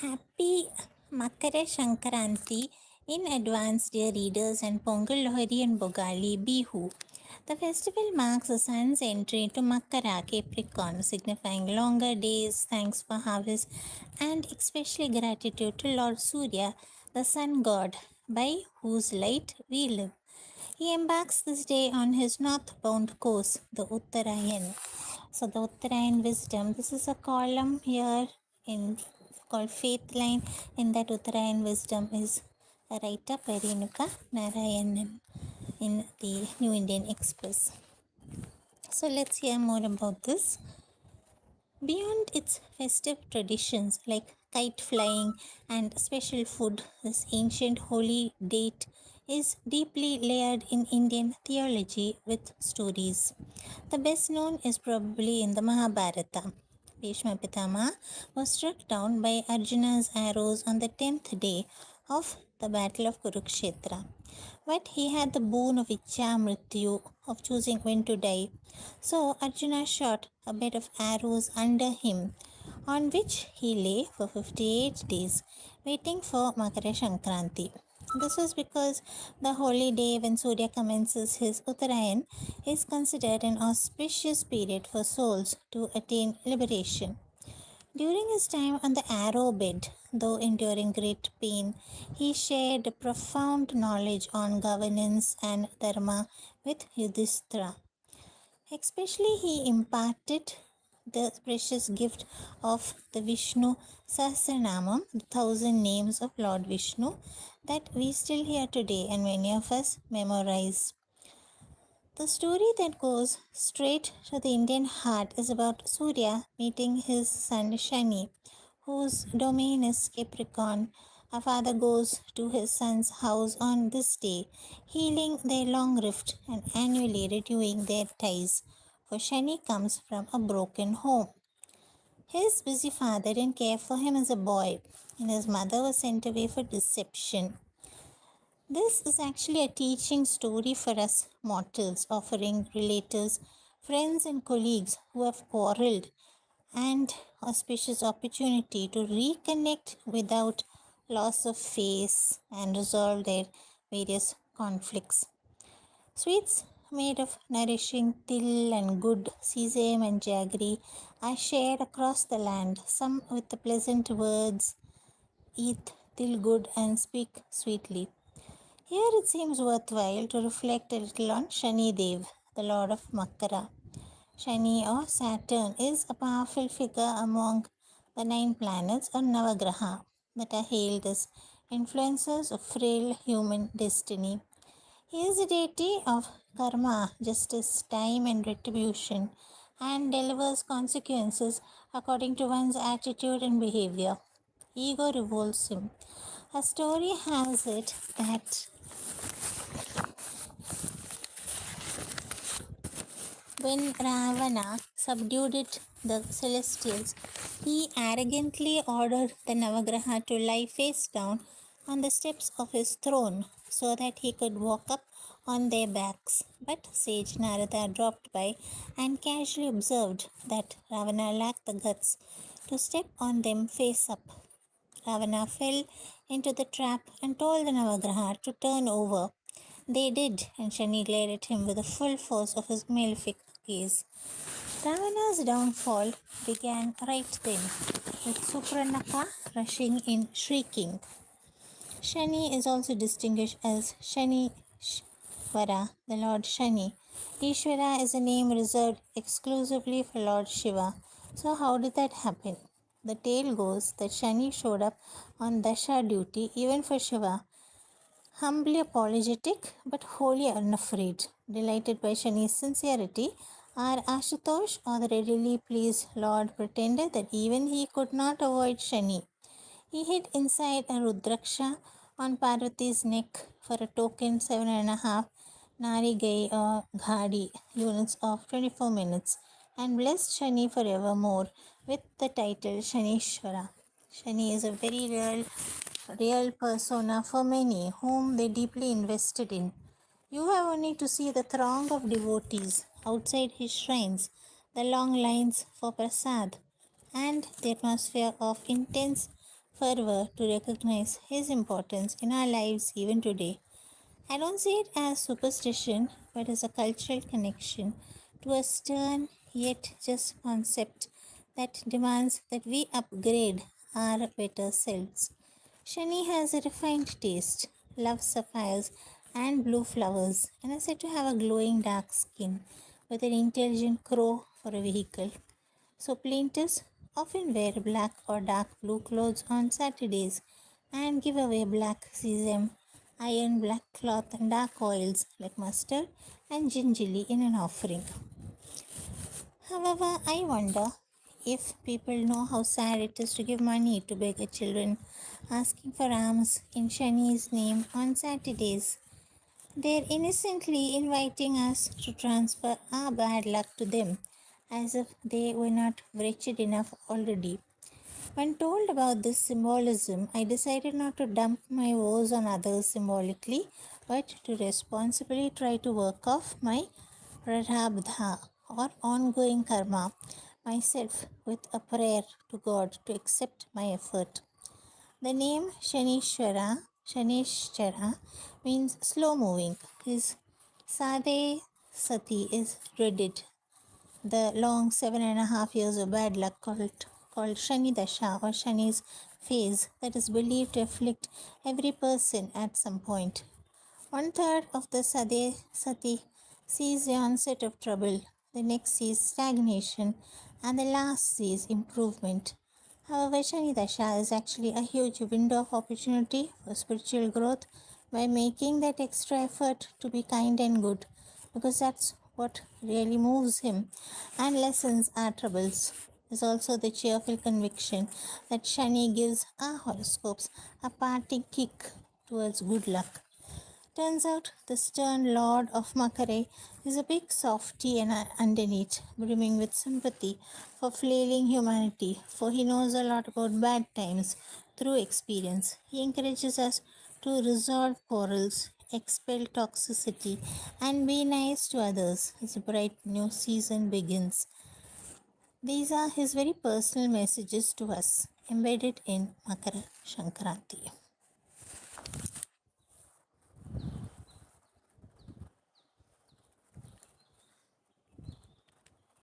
Happy Makara Shankranti in advance, dear readers, and Pongal Lohari and Bogali Bihu. The festival marks the sun's entry into Makara, Capricorn, signifying longer days, thanks for harvest, and especially gratitude to Lord Surya, the sun god, by whose light we live. He embarks this day on his northbound course, the Uttarayan. So the Uttarayan wisdom, this is a column here in called Faith Line. In that Uttarayan wisdom is a writer Perinuka Narayanan in the New Indian Express. So let's hear more about this. Beyond its festive traditions like kite flying and special food, this ancient holy date is deeply layered in Indian theology with stories. The best known is probably in the Mahabharata. Bhishma Pitama was struck down by Arjuna's arrows on the 10th day of the Battle of Kurukshetra. But he had the boon of Ichha Mrityu, of choosing when to die. So Arjuna shot a bed of arrows under him, on which he lay for 58 days, waiting for Makara Shankranti. This was because the holy day when Surya commences his Uttarayan is considered an auspicious period for souls to attain liberation. During his time on the arrow bed, though enduring great pain, he shared profound knowledge on governance and dharma with Yudhishthira. Especially, he imparted the precious gift of the Vishnu Sahasranamam, the 1,000 names of Lord Vishnu, that we still hear today and many of us memorize. The story that goes straight to the Indian heart is about Surya meeting his son Shani, whose domain is Capricorn. A father goes to his son's house on this day, healing their long rift and annually renewing their ties, for Shani comes from a broken home. His busy father didn't care for him as a boy, and his mother was sent away for deception. This is actually a teaching story for us mortals, offering relatives, friends, and colleagues who have quarreled and auspicious opportunity to reconnect without loss of face and resolve their various conflicts. Sweets made of nourishing till and good sesame and jaggery are shared across the land, some with the pleasant words, eat till good and speak sweetly. Here it seems worthwhile to reflect a little on Shani Dev, the lord of Makara. Shani or Saturn is a powerful figure among the 9 planets or Navagraha that are hailed as influencers of frail human destiny. He is a deity of karma, justice, time, and retribution, and delivers consequences according to one's attitude and behavior. Ego revolts him. A story has it that when Ravana subdued the celestials, he arrogantly ordered the Navagraha to lie face down on the steps of his throne so that he could walk up on their backs. But sage Narada dropped by and casually observed that Ravana lacked the guts to step on them face up. Ravana fell into the trap and told the Navagraha to turn over. They did, and Shani glared at him with the full force of his malefic gaze. Ravana's downfall began right then, with Supranaka rushing in shrieking. Shani is also distinguished as Shani Ishvara, the Lord Shani. Ishvara is a name reserved exclusively for Lord Shiva. So, how did that happen? The tale goes that Shani showed up on Dasha duty even for Shiva, humbly apologetic but wholly unafraid. Delighted by Shani's sincerity, our Ashutosh, or the readily pleased Lord, pretended that even he could not avoid Shani. He hid inside a Rudraksha on Parvati's neck for a token 7.5 Narigai or Ghadi units of 24 minutes and blessed Shani forevermore with the title Shanishwara. Shani is a very real persona for many whom they deeply invested in. You have only to see the throng of devotees outside his shrines, the long lines for prasad, and the atmosphere of intense fervor to recognize his importance in our lives even today. I don't see it as superstition, but as a cultural connection to a stern yet just concept that demands that we upgrade our better selves. Shani has a refined taste, loves sapphires and blue flowers, and is said to have a glowing dark skin with an intelligent crow for a vehicle. So plaintiffs often wear black or dark blue clothes on Saturdays and give away black sesame, iron black cloth and dark oils like mustard and gingerly in an offering. However, I wonder if people know how sad it is to give money to beggar children asking for alms in Shani's name on Saturdays. They're innocently inviting us to transfer our bad luck to them as if they were not wretched enough already. When told about this symbolism, I decided not to dump my woes on others symbolically, but to responsibly try to work off my prarabdha or ongoing karma myself with a prayer to God to accept my effort. The name Shanishchara means slow moving. His Sade Sati is dreaded, the long 7.5 years of bad luck called Shani Dasha or Shani's phase that is believed to afflict every person at some point. One third of the Sati sees the onset of trouble, the next sees stagnation, and the last sees improvement. However, Shani Dasha is actually a huge window of opportunity for spiritual growth by making that extra effort to be kind and good, because that's what really moves him and lessens our troubles. Is also the cheerful conviction that Shani gives our horoscopes a parting kick towards good luck. Turns out the stern lord of Makare is a big softy and underneath, brimming with sympathy for flailing humanity, for he knows a lot about bad times through experience. He encourages us to resolve quarrels, expel toxicity, and be nice to others as a bright new season begins. These are his very personal messages to us, embedded in Makara Shankranti.